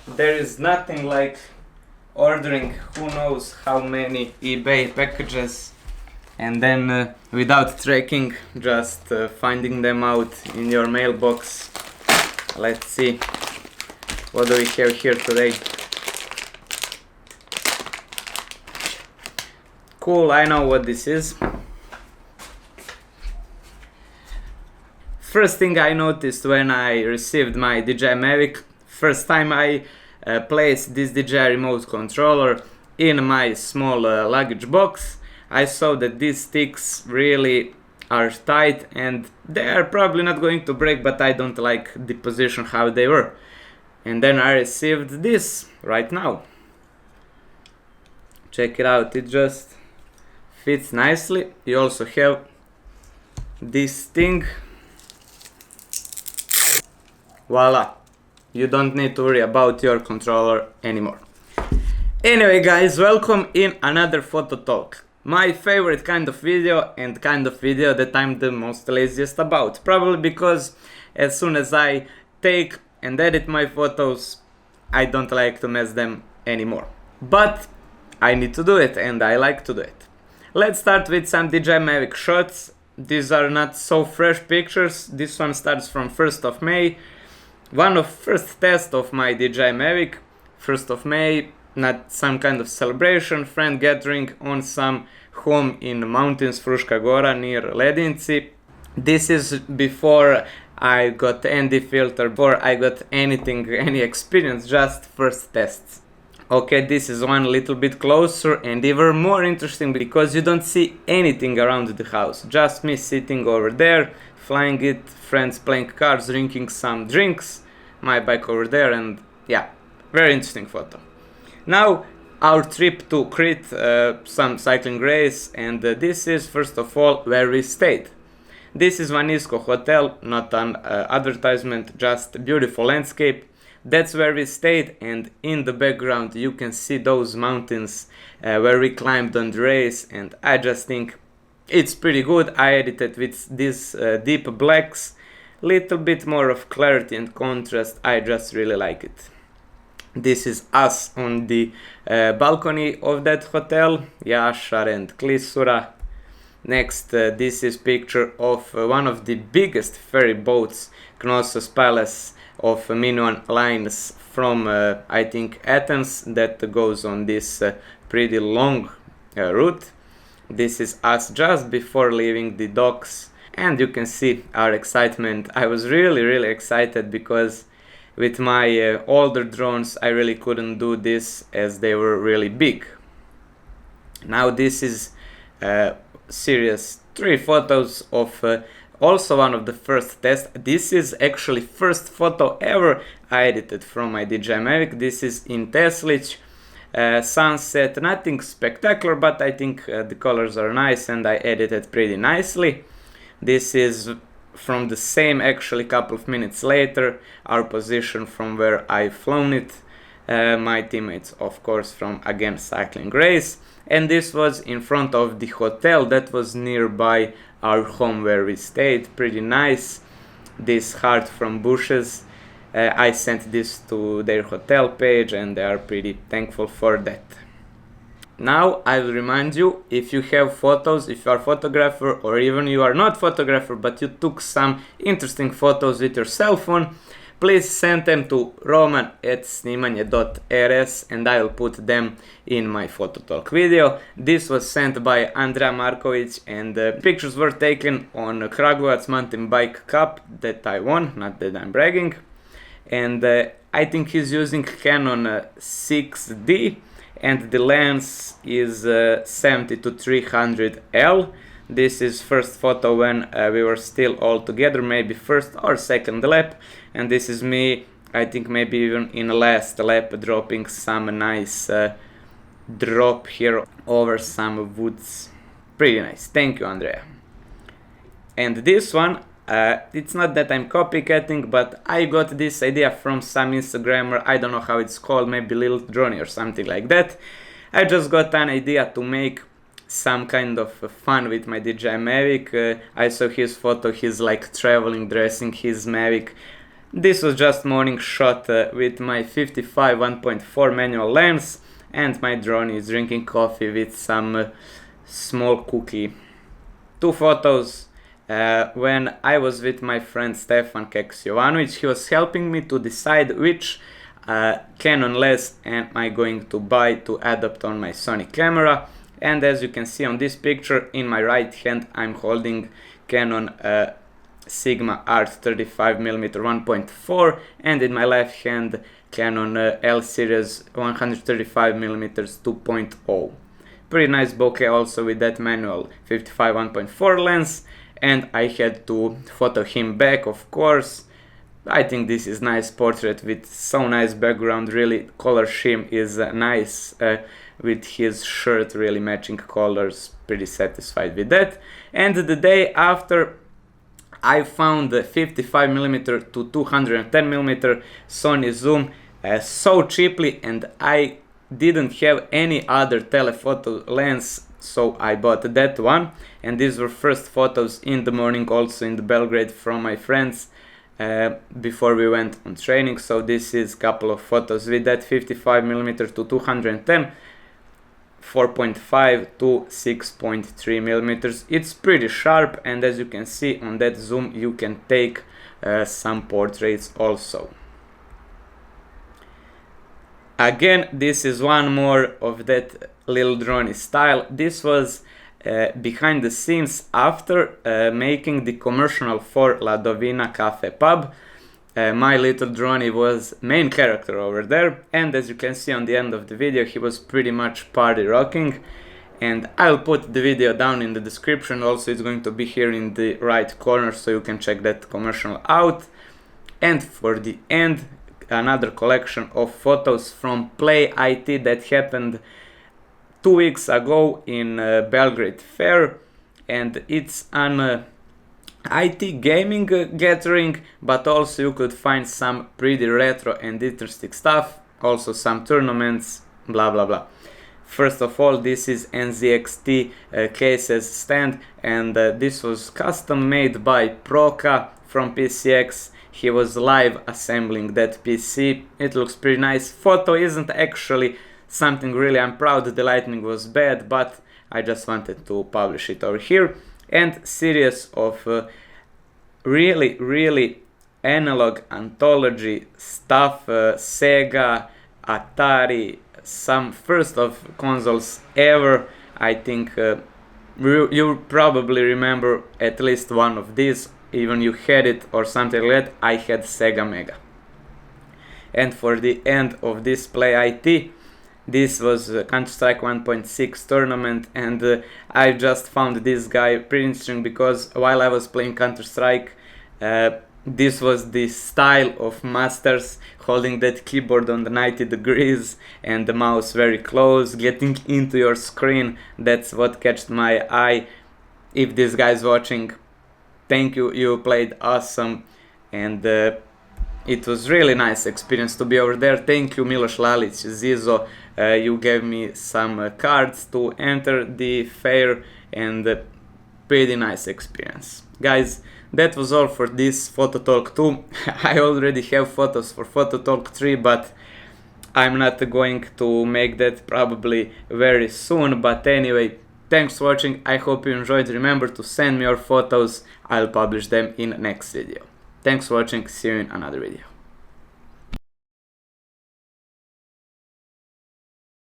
There is nothing like ordering who knows how many eBay packages and then without tracking, just finding them out in your mailbox. Let's see, what do we have here today? Cool, I know what this is. First thing I noticed when I received my DJI Mavic, first time I placed this DJI remote controller in my small luggage box, I saw that these sticks really are tight and they are probably not going to break, but I don't like the position how they were. And then I received this right now. Check it out, it just fits nicely. You also have this thing. Voila! You don't need to worry about your controller anymore. Anyway guys, welcome in another photo talk. My favorite kind of video and kind of video that I'm the most laziest about. Probably because as soon as I take and edit my photos, I don't like to mess them anymore. But I need to do it and I like to do it. Let's start with some DJI Mavic shots. These are not so fresh pictures. This one starts from 1st of May. One of first test of my DJI Mavic. 1st of May. Not some kind of celebration, friend gathering on some home in the mountains, Fruška Gora near Ledinci. This is before I got ND filter, before I got anything, any experience, just first tests. Okay, this is one a little bit closer and even more interesting because you don't see anything around the house. Just me sitting over there, flying it, friends playing cards, drinking some drinks, my bike over there, and yeah, very interesting photo. Now our trip to Crete, some cycling race, and this is first of all where we stayed. This is Vanisko Hotel, not an advertisement, just beautiful landscape. That's where we stayed, and in the background you can see those mountains where we climbed on the race, and I just think it's pretty good. I edited with these deep blacks, little bit more of clarity and contrast. I just really like it. This is us on the balcony of that hotel, Yashar and Klisura. Next, this is picture of one of the biggest ferry boats, Knossos Palace of Minoan lines from I think Athens, that goes on this pretty long route. This is us just before leaving the docks, and you can see our excitement. I was really excited because with my older drones I really couldn't do this as they were really big. Now this is serious 3 photos of also one of the first tests. This is actually first photo ever I edited from my DJI Mavic. This is in Teslić, sunset, nothing spectacular, but I think the colors are nice and I edited pretty nicely. This is from the same, actually couple of minutes later, our position from where I flown it. My teammates of course from again cycling race, and this was in front of the hotel that was nearby our home where we stayed. Pretty nice. This heart from bushes, I sent this to their hotel page and they are pretty thankful for that. Now I will remind you, if you have photos, if you are a photographer or even you are not photographer but you took some interesting photos with your cell phone, please send them to roman@snimanje.rs and I will put them in my photo talk video. This was sent by Andrea Markovic and the pictures were taken on Kragujevac Mountain Bike Cup that I won, not that I'm bragging. And I think he's using Canon 6D and the lens is 70-300L. This is first photo when we were still all together, maybe first or second lap, and this is me, I think maybe even in last lap, dropping some nice drop here over some woods. Pretty nice, thank you Andrea. And this one, it's not that I'm copycatting, but I got this idea from some Instagrammer, I don't know how it's called, maybe Lil Droney or something like that. I just got an idea to make some kind of fun with my DJI Mavic. I saw his photo, he's like traveling, dressing his Mavic. This was just morning shot with my 55 1.4 manual lens, and my drone is drinking coffee with some small cookie. Two photos when I was with my friend Stefan Keks Jovanovic. He was helping me to decide which Canon lens am I going to buy to adapt on my Sony camera. And as you can see on this picture, in my right hand I'm holding Canon Sigma Art 35mm 1.4, and in my left hand Canon L series 135mm 2.0. Pretty nice bokeh also with that manual 55 1.4 lens, and I had to photo him back, of course. I think this is nice portrait with so nice background, really color scheme is nice with his shirt, really matching colors, pretty satisfied with that. And the day after, I found the 55mm to 210mm Sony Zoom so cheaply, and I didn't have any other telephoto lens, so I bought that one. And these were first photos in the morning, also in the Belgrade, from my friends before we went on training. So this is a couple of photos with that 55mm to 210, 4.5 to 6.3mm. It's pretty sharp, and as you can see on that zoom you can take some portraits also. Again, this is one more of that little drone style. This was behind the scenes after making the commercial for La Dovina Cafe Pub. My little drone was main character over there, and as you can see on the end of the video, he was pretty much party rocking. And I'll put the video down in the description. Also, it's going to be here in the right corner, so you can check that commercial out. And for the end, another collection of photos from Play IT that happened 2 weeks ago in Belgrade Fair, and it's an IT gaming gathering, but also you could find some pretty retro and interesting stuff, also some tournaments, blah blah blah. First of all, this is NZXT cases stand, and this was custom made by Proka from PCX. He was live assembling that PC. It looks pretty nice. Photo isn't actually something really I'm proud. The lighting was bad, but I just wanted to publish it over here. And series of really analog anthology stuff, Sega, Atari, some first of consoles ever. I think you probably remember at least one of these, even you had it or something like that. I had Sega Mega. And for the end of this Play IT, this was Counter-Strike 1.6 tournament, and I just found this guy pretty interesting because while I was playing Counter-Strike, this was the style of masters, holding that keyboard on the 90 degrees and the mouse very close, getting into your screen. That's what catched my eye. If this guy's watching, thank you, you played awesome, and it was really nice experience to be over there. Thank you, Miloš Lalić, Zizo, you gave me some cards to enter the fair, and pretty nice experience. Guys, that was all for this Phototalk 2. I already have photos for Phototalk 3, but I'm not going to make that probably very soon. But anyway, thanks for watching. I hope you enjoyed. Remember to send me your photos. I'll publish them in next video. Thanks for watching. See you in another video.